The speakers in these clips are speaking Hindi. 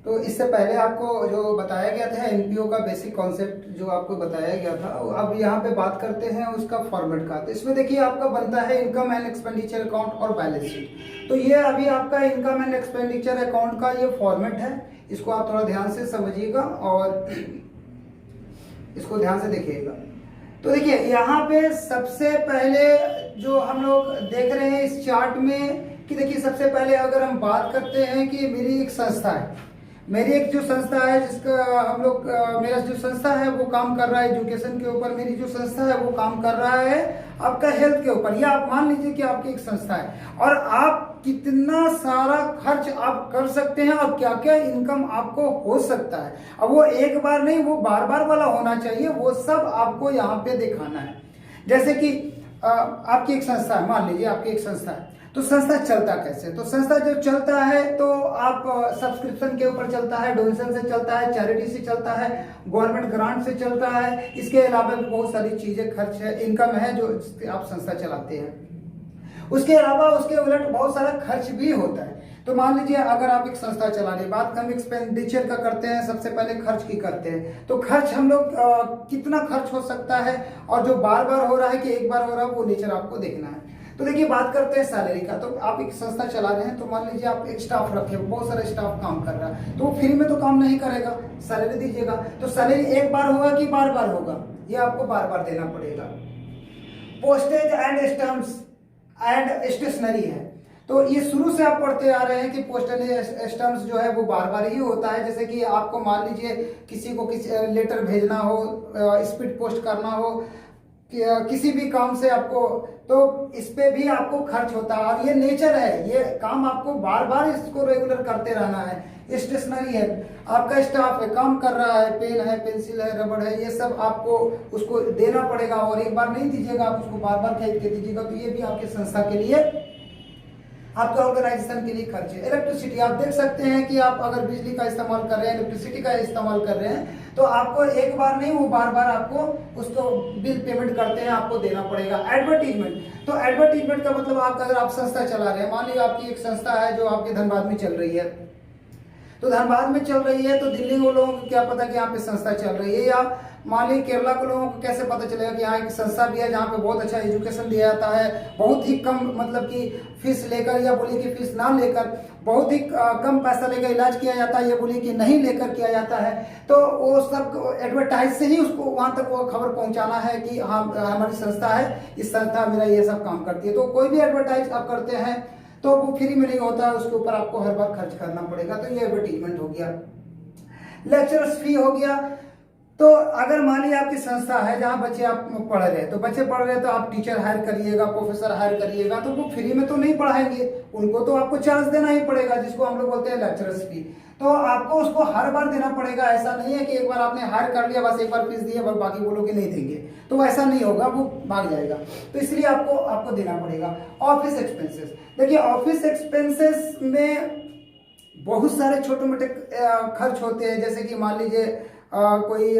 तो इससे पहले आपको जो बताया गया था एनपीओ का बेसिक कॉन्सेप्ट जो आपको बताया गया था, अब यहाँ पे बात करते हैं उसका फॉर्मेट का। तो इसमें देखिए आपका बनता है इनकम एंड एक्सपेंडिचर अकाउंट और बैलेंस शीट। तो ये अभी आपका इनकम एंड एक्सपेंडिचर अकाउंट का ये फॉर्मेट है, इसको आप थोड़ा ध्यान से समझिएगा और इसको ध्यान से देखिएगा। तो देखिए यहाँ पे सबसे पहले जो हम लोग देख रहे हैं इस चार्ट में कि देखिए सबसे पहले अगर हम बात करते हैं कि मेरी एक संस्था है, मेरी एक जो संस्था है जिसका हम लोग मेरा जो संस्था है वो काम कर रहा है एजुकेशन के ऊपर, मेरी जो संस्था है वो काम कर रहा है आपका हेल्थ के ऊपर। या आप मान लीजिए कि आपकी एक संस्था है और आप कितना सारा खर्च आप कर सकते हैं और क्या क्या इनकम आपको हो सकता है। अब वो एक बार नहीं, वो बार बार वाला होना चाहिए, वो सब आपको यहाँ पे दिखाना है। जैसे कि आपकी एक संस्था है, मान लीजिए आपकी एक संस्था है, तो संस्था चलता कैसे? तो संस्था जो चलता है तो आप सब्सक्रिप्शन के ऊपर चलता है, डोनेशन से चलता है, चैरिटी से चलता है, गवर्नमेंट ग्रांट से चलता है। इसके अलावा भी बहुत सारी चीजें खर्च है, इनकम है जो आप संस्था चलाते हैं। उसके अलावा उसके उलट बहुत सारा खर्च भी होता है। तो मान लीजिए अगर आप एक संस्था चला रहे, बात हम एक्सपेंडिचर का करते हैं, सबसे पहले खर्च की करते हैं। तो खर्च हम लोग कितना खर्च हो सकता है और जो बार बार हो रहा है कि एक बार हो रहा है, वो नेचर आपको देखना है। तो देखिए बात करते हैं सैलरी का। तो आप एक संस्था चला रहे हैं, तो मान लीजिए आप एक स्टाफ रखे, बहुत सारा स्टाफ काम कर रहा है, तो वो फ्री में तो काम नहीं करेगा, सैलरी दीजिएगा। तो सैलरी एक बार होगा कि बार बार होगा, ये आपको बार बार देना पड़ेगा। Postage and stamps and stationery है, तो ये शुरू से आप पढ़ते आ रहे हैं कि पोस्टल स्टैम्प्स जो है वो बार बार ही होता है। जैसे कि आपको मान लीजिए किसी को किसी लेटर भेजना हो, स्पीड पोस्ट करना हो, किसी भी काम से आपको, तो इस पे भी आपको खर्च होता है और ये नेचर है, ये काम आपको बार बार इसको रेगुलर करते रहना है। स्टेशनरी है, आपका स्टाफ है, काम कर रहा है, पेन है, पेंसिल है, रबड़ है, ये सब आपको उसको देना पड़ेगा और एक बार नहीं दीजिएगा, आप उसको बार बार खरीद के दीजिएगा। तो ये भी आपकी संस्था के लिए, आपके ऑर्गेनाइजेशन के लिए खर्च है। इलेक्ट्रिसिटी आप देख सकते हैं कि आप अगर बिजली का इस्तेमाल कर रहे हैं, इलेक्ट्रिसिटी का इस्तेमाल कर रहे हैं, तो आपको एक बार नहीं, वो बार बार आपको उसको बिल पेमेंट करते हैं, आपको देना पड़ेगा। एडवर्टीजमेंट, तो एडवर्टीजमेंट का मतलब आप अगर आप संस्था चला रहे हैं, मान लीजिए आपकी एक संस्था है जो आपके धनबाद में चल रही है, तो धनबाद में चल रही है, तो दिल्ली के लोगों को क्या पता कि यहाँ पे संस्था चल रही है, या मान लीजिए केरला के लोगों को कैसे पता चलेगा कि यहाँ एक संस्था भी है जहाँ पे बहुत अच्छा एजुकेशन दिया जाता है, बहुत ही कम मतलब कि फीस लेकर, या बोलिए कि फीस ना लेकर, बहुत ही कम पैसा लेकर इलाज किया जाता है, ये बोलिए कि नहीं लेकर किया जाता है। तो वो सब एडवर्टाइज से ही उसको वहां तक वो खबर पहुंचाना है कि हाँ हमारी संस्था है, इस संस्था मेरा ये सब काम करती है। तो कोई भी एडवर्टाइज आप करते हैं तो वो फ्री में नहीं होता है, उसके ऊपर आपको हर बार खर्च करना पड़ेगा। तो ये एडवर्टीजमेंट हो गया। लेक्चरर्स फी हो गया। तो अगर मान लीजिए आपकी संस्था है जहां बच्चे आप पढ़ रहे हैं, तो बच्चे पढ़ रहे हैं तो आप टीचर हायर करिएगा, प्रोफेसर हायर करिएगा, तो वो फ्री में तो नहीं पढ़ाएंगे, उनको तो आपको चार्ज देना ही पड़ेगा, जिसको हम लोग बोलते हैं लेक्चरर्स फी। तो आपको उसको हर बार देना पड़ेगा। ऐसा नहीं है कि एक बार आपने हायर कर लिया, बस एक बार फीस दिया, बस बाकी बोलोगे नहीं देंगे, तो ऐसा नहीं होगा, वो भाग जाएगा। तो इसलिए आपको देना पड़ेगा। ऑफिस एक्सपेंसेस, देखिए ऑफिस एक्सपेंसेस में बहुत सारे छोटे मोटे खर्च होते हैं। जैसे कि मान लीजिए कोई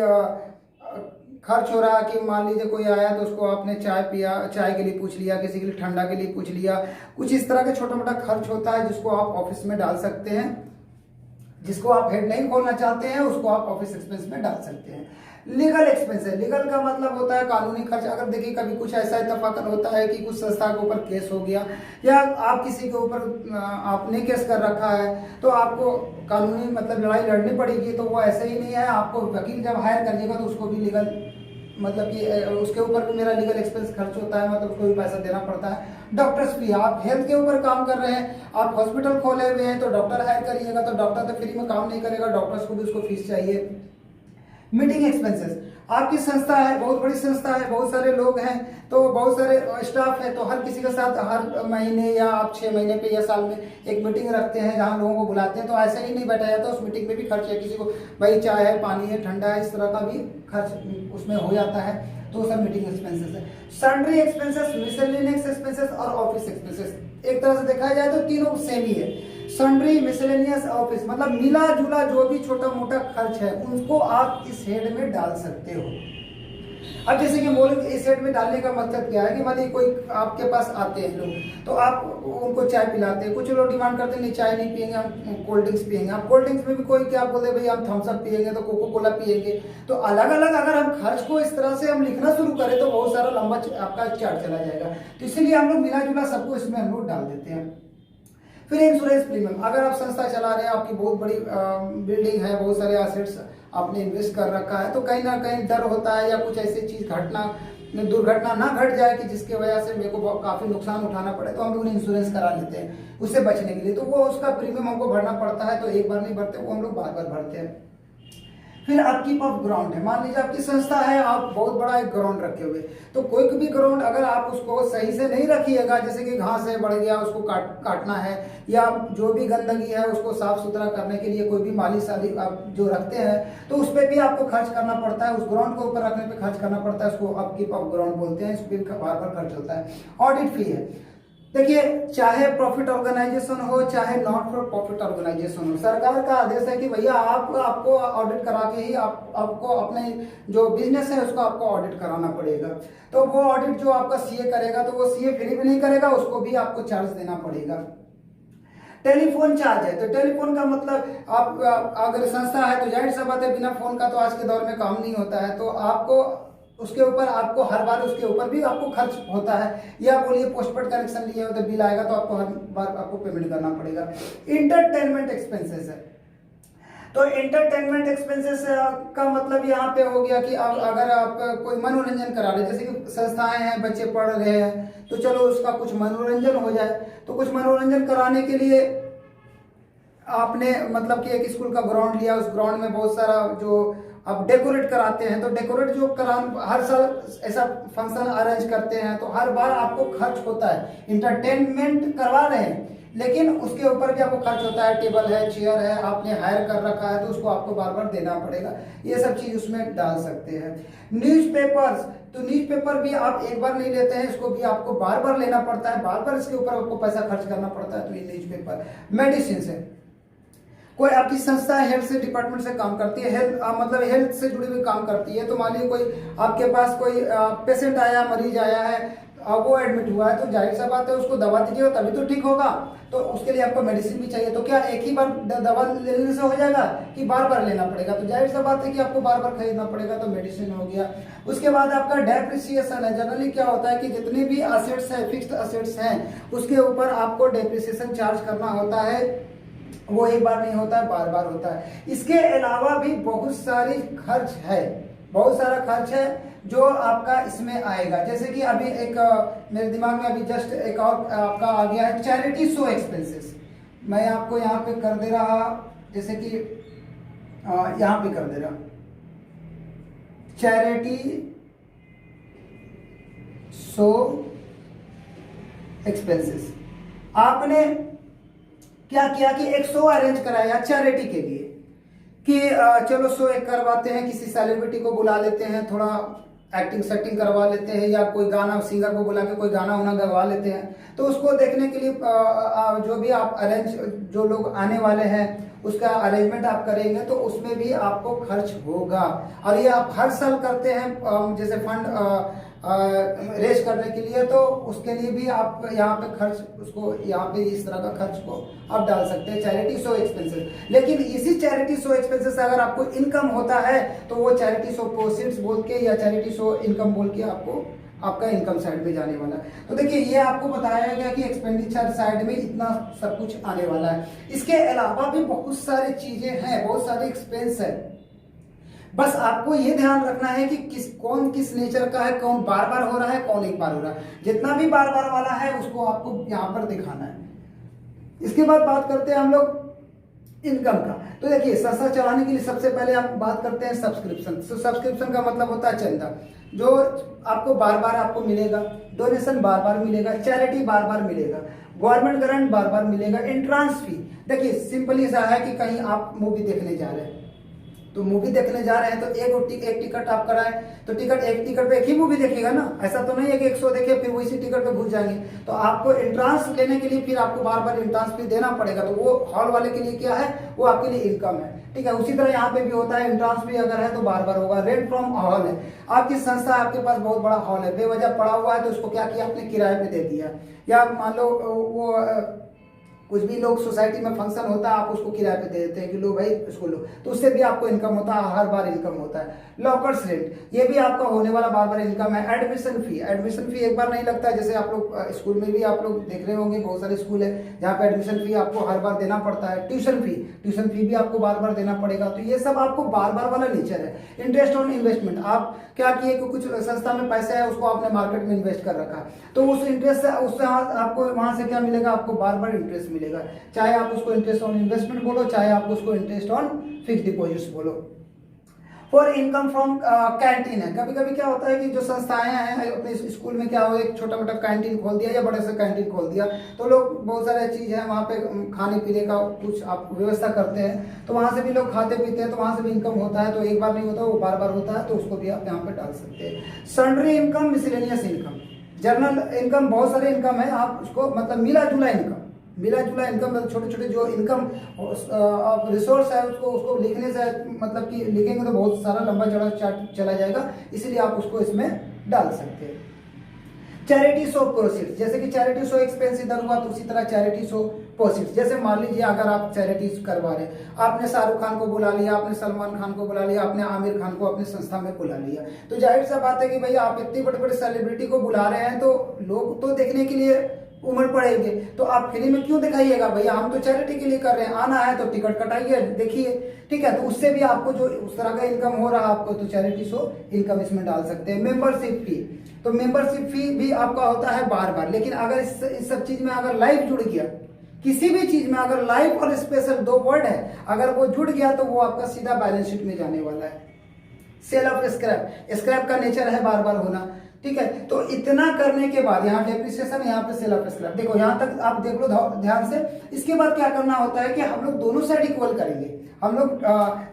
खर्च हो रहा है कि मान लीजिए कोई आया तो उसको आपने चाय पिया, चाय के लिए पूछ लिया, किसी के लिए ठंडा के लिए पूछ लिया, कुछ इस तरह का छोटा मोटा खर्च होता है जिसको आप ऑफिस में डाल सकते हैं। जिसको आप हेड नहीं खोलना चाहते हैं उसको आप ऑफिस एक्सपेंस में डाल सकते हैं। लीगल एक्सपेंस है, लीगल का मतलब होता है कानूनी खर्च। अगर देखिए कभी कुछ ऐसा इत्तेफाकन होता है कि कुछ संस्था के ऊपर केस हो गया, या आप किसी के ऊपर आपने केस कर रखा है, तो आपको कानूनी मतलब लड़ाई लड़नी पड़ेगी। तो वो ऐसे ही नहीं है, आपको वकील जब हायर करिएगा तो उसको भी लीगल मतलब कि उसके ऊपर भी मेरा लीगल एक्सपेंस खर्च होता है, मतलब उसको भी पैसा देना पड़ता है। डॉक्टर्स भी, आप हेल्थ के ऊपर काम कर रहे हैं, आप हॉस्पिटल खोले हुए हैं, तो डॉक्टर हायर करिएगा, तो डॉक्टर तो फ्री में काम नहीं करेगा, डॉक्टर्स को भी उसको फीस चाहिए। मीटिंग एक्सपेंसेस, आपकी संस्था है, बहुत बड़ी संस्था है, बहुत सारे लोग हैं, तो बहुत सारे स्टाफ है, तो हर किसी के साथ हर महीने या आप 6 महीने पे या साल में एक मीटिंग रखते हैं जहां लोगों को बुलाते हैं। तो ऐसे ही नहीं बैठा जाता, उस मीटिंग में भी खर्च है, किसी को भाई चाय है, पानी है, ठंडा है, इस तरह का भी खर्च उसमें हो जाता है। तो सब मीटिंग एक्सपेंसेस है। सन्ड्री एक्सपेंसेस, मिसलेनियस एक्सपेंसेस और ऑफिस एक्सपेंसेस, एक तरह से देखा जाए तो तीनों सेम ही है। सन्ड्री, मिसलेनियस, ऑफिस, मतलब मिला जुला जो भी छोटा मोटा खर्च है उनको आप इस हेड में डाल सकते हो। अब जैसे कि मौलिक एसेट में डालने का मतलब क्या है कि मान लीजिए कोई आपके पास आते हैं लोग, तो आप उनको चाय पिलाते हैं, कुछ लोग डिमांड करते हैं नहीं चाय नहीं पियेंगे, हम कोल्ड ड्रिंक्स पियेंगे। आप कोल्ड ड्रिंक्स में भी कोई क्या बोलते हैं भाई हम थम्स अप पियेंगे, तो कोको कोला पियेंगे। तो अलग अलग अगर हम खर्च को इस तरह से हम लिखना शुरू करें तो बहुत सारा लंबा आपका चार्ट चला जाएगा। तो इसीलिए हम लोग मिला जुला सबको इसमें हम लोग डाल देते हैं। फिर इंश्योरेंस प्रीमियम, अगर आप संस्था चला रहे हैं, आपकी बहुत बड़ी बिल्डिंग है, बहुत सारे एसेट्स आपने इन्वेस्ट कर रखा है, तो कहीं ना कहीं डर होता है या कुछ ऐसी चीज दुर्घटना ना घट जाए कि जिसकी वजह से मेरे को काफी नुकसान उठाना पड़े, तो हम लोग इंश्योरेंस करा लेते हैं उससे बचने के लिए। तो वो उसका प्रीमियम हमको भरना पड़ता है, तो एक बार नहीं भरते, वो हम लोग बार बार भरते हैं। फिर अपकीप ऑफ ग्राउंड है, मान लीजिए आपकी संस्था है, आप बहुत बड़ा एक ग्राउंड रखे हुए, तो कोई भी ग्राउंड अगर आप उसको सही से नहीं रखिएगा, जैसे कि घास है बढ़ गया उसको काटना है, या जो भी गंदगी है उसको साफ सुथरा करने के लिए कोई भी माली साली आप जो रखते हैं, तो उस पर भी आपको खर्च करना पड़ता है, उस ग्राउंड को ऊपर रखने पे खर्च करना पड़ता है, उसको अपकीप ऑफ ग्राउंड बोलते हैं, इस पर बार बार खर्च होता है। ऑडिट फी है, देखिए चाहे प्रॉफिट ऑर्गेनाइजेशन हो चाहे नॉट फॉर प्रॉफिट ऑर्गेनाइजेशन हो, सरकार का आदेश है कि भैया आपको ऑडिट करा के ही आपको अपने जो बिजनेस है उसको आपको ऑडिट कराना पड़ेगा। तो वो ऑडिट जो आपका सीए करेगा, तो वो सीए फ्री में नहीं करेगा, उसको भी आपको चार्ज देना पड़ेगा। टेलीफोन चार्ज है, तो टेलीफोन का मतलब आप अगर संस्था है तो जाहिर सा बात है बिना फोन का तो आज के दौर में काम नहीं होता है, तो आपको उसके ऊपर आपको हर बार उसके ऊपर भी आपको खर्च होता है, या बोलिए पोस्टपेड कनेक्शन लिए हो तो बिल आएगा तो आपको हर बार आपको पेमेंट करना पड़ेगा। इंटरटेनमेंट एक्सपेंसेस है, तो इंटरटेनमेंट एक्सपेंसेस का मतलब यहाँ पे हो गया कि अगर आप कोई मनोरंजन करा रहे, जैसे कि संस्थाएं हैं, बच्चे पढ़ रहे हैं, तो चलो उसका कुछ मनोरंजन हो जाए, तो कुछ मनोरंजन कराने के लिए आपने मतलब कि एक स्कूल का ग्राउंड लिया, उस ग्राउंड में बहुत सारा जो आप डेकोरेट कराते हैं, तो डेकोरेट जो हर साल ऐसा फंक्शन अरेंज करते हैं, तो हर बार आपको खर्च होता है। इंटरटेनमेंट करवा रहे हैं लेकिन उसके ऊपर भी आपको खर्च होता है, टेबल है, चेयर है, आपने हायर कर रखा है, तो उसको आपको बार बार देना पड़ेगा। ये सब चीज उसमें डाल सकते हैं। न्यूज़पेपर्स, तो न्यूज़पेपर भी आप एक बार नहीं लेते हैं, इसको भी आपको बार बार लेना पड़ता है, बार बार इसके ऊपर आपको पैसा खर्च करना पड़ता है, तो ये न्यूज़पेपर। मेडिसिन है, कोई आपकी संस्था हेल्थ से डिपार्टमेंट से काम करती है, मतलब हेल्थ से जुड़ी हुई काम करती है, तो मान लीजिए कोई आपके पास कोई पेशेंट आया, मरीज आया है, वो एडमिट हुआ है, तो जाहिर सा बात है उसको दवा दीजिएगा तभी तो ठीक होगा, तो उसके लिए आपको मेडिसिन भी चाहिए। तो क्या एक ही बार दवा लेने से हो जाएगा कि बार बार लेना पड़ेगा? तो जाहिर सा बात है कि आपको बार बार खरीदना पड़ेगा, तो मेडिसिन हो गया। उसके बाद आपका डेप्रिसिएशन है। जनरली क्या होता है कि जितने भी असेट्स है, फिक्स्ड असेट्स हैं, उसके ऊपर आपको डेप्रिसिएशन चार्ज करना होता है, वो एक बार नहीं होता है, बार बार होता है। इसके अलावा भी बहुत सारी खर्च है, बहुत सारा खर्च है जो आपका इसमें आएगा। जैसे कि अभी एक मेरे दिमाग में अभी जस्ट एक और आपका आ गया है, चैरिटी शो एक्सपेंसेस। मैं आपको यहाँ पे कर दे रहा, जैसे कि यहाँ पे कर दे रहा, चैरिटी शो एक्सपेंसेस। आपने क्या किया कि एक शो अरेंज कराया चैरिटी के लिए कि चलो शो एक करवाते हैं, किसी सेलिब्रिटी को बुला लेते हैं, थोड़ा एक्टिंग सेटिंग करवा लेते हैं, या कोई गाना सिंगर को बुला के कोई गाना वाना गवा लेते हैं, तो उसको देखने के लिए जो भी आप जो लोग आने वाले हैं उसका अरेंजमेंट आप करेंगे, तो उसमें भी आपको खर्च होगा। और ये आप हर साल करते हैं जैसे फंड रेज करने के लिए, तो उसके लिए भी आप यहाँ पे खर्च उसको यहाँ पे इस तरह का खर्च को आप डाल सकते हैं, चैरिटी शो एक्सपेंसेस। लेकिन इसी चैरिटी शो एक्सपेंसेस से अगर आपको इनकम होता है तो वो चैरिटी शो प्रोसीड्स बोल के या चैरिटी शो इनकम बोल के आपको आपका इनकम साइड पे जाने वाला है। तो देखिए ये आपको बताया गया कि एक्सपेंडिचर साइड में इतना सब कुछ आने वाला है। इसके अलावा भी बहुत सारी चीजें हैं, बहुत सारे एक्सपेंस है। बस आपको ये ध्यान रखना है कि कौन किस नेचर का है, कौन बार बार हो रहा है, कौन एक बार हो रहा है। जितना भी बार बार वाला है उसको आपको यहाँ पर दिखाना है। इसके बाद बात करते हैं हम लोग इनकम का। तो देखिए संस्था चलाने के लिए सबसे पहले आप बात करते हैं सब्सक्रिप्शन। तो सब्सक्रिप्शन का मतलब होता है चंदा, जो आपको बार बार आपको मिलेगा, डोनेशन बार बार मिलेगा, चैरिटी बार बार मिलेगा, गवर्नमेंट ग्रांट बार बार मिलेगा, एंट्रांस फी। देखिए सिंपली ऐसा है कि कहीं आप मूवी देखने जा रहे हैं, तो मूवी देखने जा रहे हैं तो एक टिकट आप कराएं तो एक टिकट पे एक ही मूवी देखिएगा ना, ऐसा तो नहीं है कि 100 देखे फिर वही टिकट पे घुस जाएंगे। तो आपको एंट्रांस लेने के लिए फिर आपको बार बार एंट्रांस फी देना पड़ेगा, तो वो हॉल वाले के लिए क्या है, वो आपके लिए इनकम है, ठीक है। उसी तरह यहाँ पे भी होता है, एंट्रांस फी अगर है तो बार बार होगा। रेंट फ्रॉम हॉल है, आपकी संस्था आपके पास बहुत बड़ा हॉल है, बेवजह पड़ा हुआ है तो उसको क्या किया आपने, किराए पे दे दिया, या मान लो वो कुछ भी लोग सोसाइटी में फंक्शन होता है, आप उसको किराए पे दे देते हैं कि लो भाई इसको लो, तो उससे भी आपको इनकम होता है, हर बार इनकम होता है। लॉकर्स रेंट, ये भी आपका होने वाला बार बार इनकम है। एडमिशन फी एक बार नहीं लगता है, जैसे आप लोग स्कूल में भी आप लोग देख रहे होंगे, बहुत सारे स्कूल है जहाँ पे एडमिशन फी आपको हर बार देना पड़ता है। ट्यूशन फी भी आपको बार बार देना पड़ेगा, तो ये सब आपको बार बार वाला नेचर है। इंटरेस्ट ऑन इन्वेस्टमेंट, आप क्या किए कि कुछ संस्था में पैसा है उसको आपने मार्केट में इन्वेस्ट कर रखा, तो उस इंटरेस्ट से उससे आपको वहां से क्या मिलेगा, आपको बार बार इंटरेस्ट मिलेगा, चाहे आप उसको इंटरेस्ट ऑन इन्वेस्टमेंट बोलो, चाहे आप उसको इंटरेस्ट ऑन फिक्स डिपॉजिट्स बोलो। फॉर इनकम फ्रॉम कैंटीन है, कभी कभी क्या होता है कि जो संस्थाएं हैं अपने स्कूल में क्या हो, एक छोटा मोटा कैंटीन खोल दिया या बड़े से कैंटीन खोल दिया, तो लोग बहुत सारे चीज है वहाँ पे खाने पीने का कुछ आप व्यवस्था करते हैं, तो वहां से भी लोग खाते पीते हैं, तो वहां से भी इनकम होता है, तो एक बार नहीं होता वो बार बार होता है, तो उसको भी आप यहाँ पे डाल सकते हैं। Sundry income, miscellaneous income, general income, बहुत सारे इनकम है, आप उसको मतलब मिला जुला इनकम मतलब छोटे छोटे जो इनकम रिसोर्स है उसको लिखने से मतलब कि लिखेंगे तो बहुत सारा लंबा चला जाएगा, इसीलिए आप उसको इसमें डाल सकते हैं। चैरिटी शो प्रोसीड्स, जैसे कि चैरिटी शो एक्सपेंस इधर हुआ तो उसी तरह चैरिटी शो प्रोसीड्स, जैसे मान लीजिए अगर आप चैरिटीज करवा रहे हैं, आपने शाहरुख खान को बुला लिया, आपने सलमान खान को बुला लिया, आपने आमिर खान को अपनी संस्था में बुला लिया, तो जाहिर सा बात है कि भाई आप इतने बड़े बड़े सेलिब्रिटी को बुला रहे हैं तो लोग तो देखने के लिए उमड़ पड़ेंगे, तो आप फ्री में क्यों दिखाइएगा, भैया हम तो चैरिटी के लिए कर रहे हैं, आना है तो टिकट कटाइए देखिए, ठीक है। तो उससे भी आपको जो उस तरह का इनकम हो रहा है आपको, तो चैरिटी शो इनकम इसमें डाल सकते हैं। मेंबरशिप फी, तो मेंबरशिप फी भी आपका होता है बार बार, लेकिन अगर इस सब चीज में अगर लाइफ जुड़ गया, किसी भी चीज में अगर लाइफ और स्पेशल दो वर्ड है, अगर वो जुड़ गया तो वो आपका सीधा बैलेंस शीट में जाने वाला है। सेल ऑफ स्क्रैप का नेचर है बार बार होना, ठीक है। तो इतना करने के बाद यहाँ डेप्रिसिएशन, यहाँ पे सेल ऑफ स्क्रैप, देखो यहाँ तक आप देख लो ध्यान से। इसके बाद क्या करना होता है कि हम लोग दोनों साइड इक्वल करेंगे, हम लोग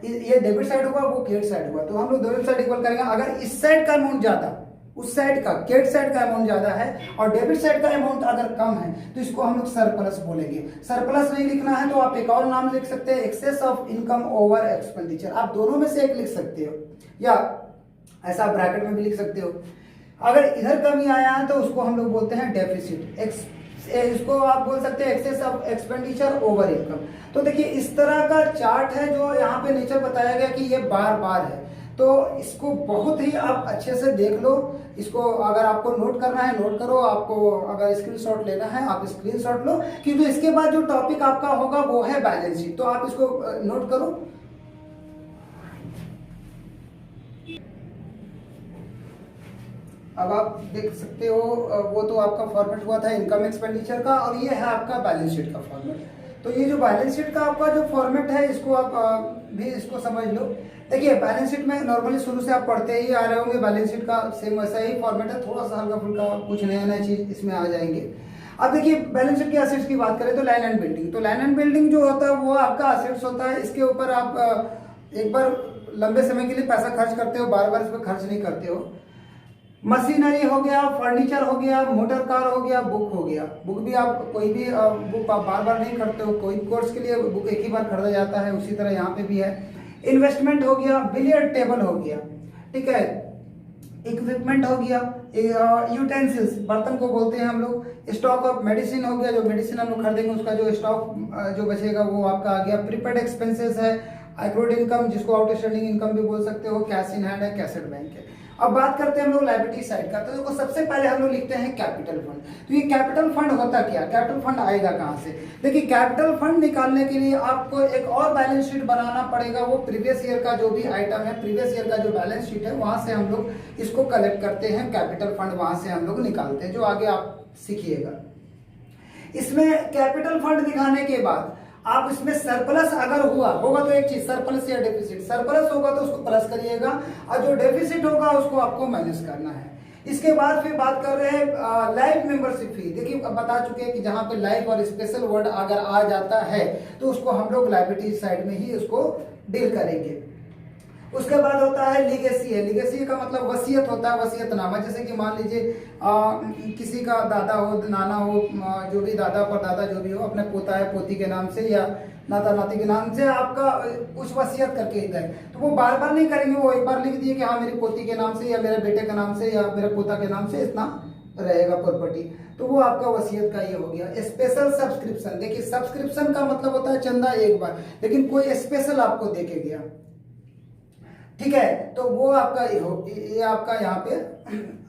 ये डेबिट साइड हुआ, वो क्रेडिट साइड हुआ, तो हम लोग दोनों साइड इक्वल करेंगे। अगर इस साइड का अमाउंट ज्यादा, उस साइड का क्रेडिट साइड का अमाउंट ज्यादा है और डेबिट साइड का अमाउंट अगर कम है, तो इसको हम लोग सरप्लस बोलेंगे। सरप्लस नहीं लिखना है तो आप एक और नाम लिख सकते हैं, excess of income over expenditure, आप दोनों में से एक लिख सकते हो, या ऐसा ब्रैकेट में भी लिख सकते हो। अगर इधर कमी आया है तो उसको हम लोग बोलते हैं डेफिसिट, इसको आप बोल सकते हैं excess of expenditure over income. तो देखिए इस तरह का चार्ट है जो यहाँ पे नेचर बताया गया कि ये बार बार है, तो इसको बहुत ही आप अच्छे से देख लो। इसको अगर आपको नोट करना है नोट करो, आपको अगर स्क्रीनशॉट लेना है आप स्क्रीनशॉट लो, क्योंकि इसके बाद जो टॉपिक आपका होगा वो है बैलेंस शीट, तो आप इसको नोट करो। अब आप देख सकते हो वो तो आपका फॉर्मेट हुआ था इनकम एक्सपेंडिचर का, और ये है आपका बैलेंस शीट का फॉर्मेट। तो ये जो बैलेंस शीट का आपका जो फॉर्मेट है इसको आप भी इसको समझ लो। देखिए बैलेंस शीट में नॉर्मली शुरू से आप पढ़ते ही आ रहे होंगे, बैलेंस शीट का सेम वैसा ही फॉर्मेट है, थोड़ा सा हल्का फुल्का कुछ नया नया चीज इसमें आ जाएंगे। अब देखिए बैलेंस शीट के एसेट्स की बात करें तो लैंड एंड बिल्डिंग, तो लैंड एंड बिल्डिंग जो होता है वो आपका एसेट्स होता है। इसके ऊपर आप एक बार लंबे समय के लिए पैसा खर्च करते हो, बार बार इस पर खर्च नहीं करते हो। मशीनरी हो गया, फर्नीचर हो गया, मोटर कार हो गया, बुक हो गया। बुक भी आप कोई भी बुक आप बार बार नहीं खरीदते हो, कोई कोर्स के लिए बुक एक ही बार खरीदा जाता है, उसी तरह यहाँ पे भी है। इन्वेस्टमेंट हो गया, बिलियर्ड टेबल हो गया, ठीक है, इक्विपमेंट हो गया, यूटेंसिल्स बर्तन को बोलते हैं हम लोग। स्टॉक ऑफ मेडिसिन हो गया, जो मेडिसिन हम लोग खरीदेंगे उसका जो स्टॉक जो बचेगा वो आपका आ गया। प्रीपेड एक्सपेंसेस है, एक्रूड इनकम जिसको आउटस्टैंडिंग इनकम भी बोल सकते हो, कैश इन हैंड है, कैसेट बैंक है। अब बात करते हैं हम लोग लायबिलिटी साइड का, तो देखो सबसे पहले हम लोग लिखते हैं कैपिटल फंड। तो ये कैपिटल फंड होता क्या, कैपिटल फंड आएगा कहाँ से? देखिए कैपिटल फंड निकालने के लिए आपको एक और बैलेंस शीट बनाना पड़ेगा, वो प्रीवियस ईयर का जो भी आइटम है, प्रीवियस ईयर का जो बैलेंस शीट है वहां से हम लोग इसको कलेक्ट करते हैं, कैपिटल फंड वहां से हम लोग निकालते हैं, जो आगे आप सीखिएगा। इसमें कैपिटल फंड दिखाने के बाद आप इसमें सरप्लस अगर होगा तो एक चीज सरप्लस या डेफिसिट, सरप्लस होगा तो उसको प्लस करिएगा और जो डेफिसिट होगा उसको आपको माइनस करना है। इसके बाद फिर बात कर रहे हैं लाइफ मेंबरशिप फी। देखिए अब बता चुके हैं कि जहां पे लाइफ और स्पेशल वर्ड अगर आ जाता है तो उसको हम लोग लायबिलिटी साइड में ही उसको डील करेंगे। उसके बाद होता है लीगेसी है। लीगेसी का मतलब वसीयत होता है, वसीयतनामा। जैसे कि मान लीजिए किसी का दादा हो, नाना हो, जो भी दादा परदादा जो भी हो, अपने पोता है पोती के नाम से या नाता नाती के नाम से आपका कुछ वसीयत करके गए, तो वो बार बार नहीं करेंगे, वो एक बार लिख दिए कि हाँ मेरी पोती के नाम से या मेरे बेटे के नाम से या मेरे पोता के नाम से इतना रहेगा प्रॉपर्टी, तो वो आपका वसीयत का ये हो गया। स्पेशल सब्सक्रिप्शन, देखिए सब्सक्रिप्शन का मतलब होता है चंदा एक बार, लेकिन कोई स्पेशल आपको देके गया, ठीक है, तो वो आपका ये आपका यहाँ पे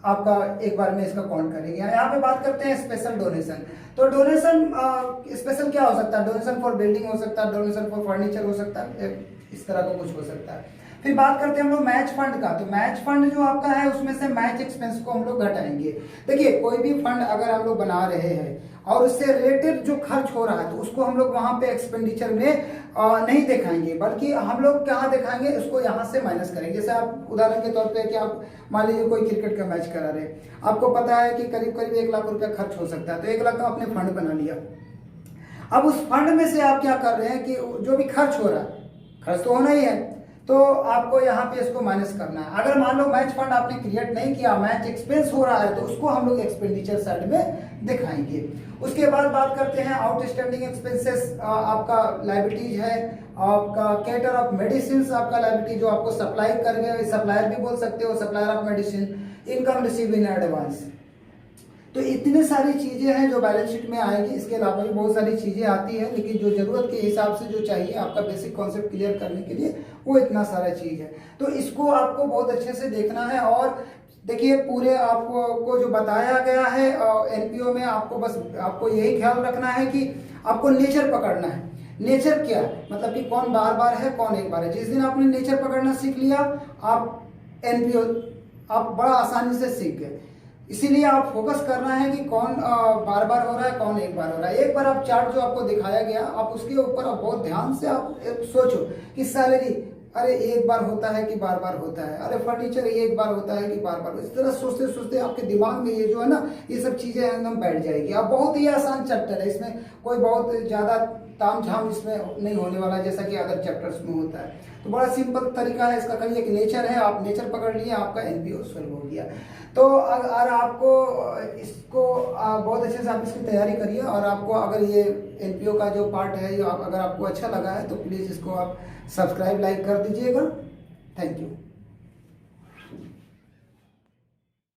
आपका एक बार में इसका काउंट करेंगे। यहाँ पे बात करते हैं स्पेशल डोनेशन। तो डोनेशन स्पेशल क्या हो सकता है? डोनेशन फॉर बिल्डिंग हो सकता है, डोनेशन फॉर फर्नीचर हो सकता है, इस तरह का कुछ हो सकता है। फिर बात करते हैं हम लोग मैच फंड का। तो मैच फंड जो आपका है उसमें से मैच एक्सपेंस को हम लोग घटाएंगे। देखिए कोई भी फंड अगर हम लोग बना रहे हैं और उससे रिलेटेड जो खर्च हो रहा है तो उसको हम लोग वहां पे एक्सपेंडिचर में नहीं दिखाएंगे, बल्कि हम लोग कहाँ दिखाएंगे, उसको यहाँ से माइनस करेंगे। जैसे आप उदाहरण के तौर पे कि आप मान लीजिए कोई क्रिकेट का मैच करा रहे, आपको पता है कि करीब करीब 1 लाख रुपया खर्च हो सकता है, तो 1 लाख का आपने फंड बना लिया। अब उस फंड में से आप क्या कर रहे हैं कि जो भी खर्च हो रहा है, खर्च तो होना ही है, तो आपको यहाँ पे इसको माइनस करना है। अगर मान लो मैच फंड आपने क्रिएट नहीं किया, मैच एक्सपेंस हो रहा है, तो उसको हम लोग एक्सपेंडिचर साइड में दिखाएंगे। उसके बाद बात करते हैं आउटस्टैंडिंग एक्सपेंसेस। आपका लायबिलिटीज है, आपका कैटर ऑफ मेडिसिन, आपका लायबिलिटी जो आपको सप्लाई कर गए, सप्लायर भी बोल सकते हो, supplier of medicine, income receive in advance. तो इतने सारी चीजें हैं जो बैलेंस शीट में आएगी। इसके अलावा भी बहुत सारी चीजें आती है, लेकिन जो जरूरत के हिसाब से जो चाहिए आपका बेसिक कॉन्सेप्ट क्लियर करने के लिए, वो इतना सारा चीज है। तो इसको आपको बहुत अच्छे से देखना है। और देखिए पूरे आपको जो बताया गया है एनपीओ में, आपको यही ख्याल रखना है कि आपको नेचर पकड़ना है। नेचर क्या है, मतलब कि कौन बार बार है कौन एक बार है। जिस दिन आपने नेचर पकड़ना सीख लिया, आप एनपीओ आप बड़ा आसानी से सीख गए। इसीलिए आप फोकस करना है कि कौन बार बार हो रहा है, कौन एक बार हो रहा है। एक बार आप चार्ट जो आपको दिखाया गया, आप उसके ऊपर आप बहुत ध्यान से आप सोचो कि सैलरी अरे एक बार होता है कि बार बार होता है, अरे फर्नीचर एक बार होता है कि बार बार। इस तरह सोचते सोचते आपके दिमाग में ये जो है ना, ये सब चीजें एकदम बैठ जाएगी। अब बहुत ही आसान चैप्टर है, इसमें कोई बहुत ज्यादा ताम झाम इसमें नहीं होने वाला जैसा कि अदर चैप्टर्स में होता है। तो बड़ा सिंपल तरीका है इसका, खाली एक नेचर है, आप नेचर पकड़ लिए, आपका एनपीओ सॉल्व हो गया। तो अगर आपको इसको बहुत अच्छे से आप इसकी तैयारी करिए, और आपको अगर ये एनपीओ का जो पार्ट है अगर आपको अच्छा लगा है तो प्लीज़ इसको आप सब्सक्राइब लाइक कर दीजिएगा। Thank you.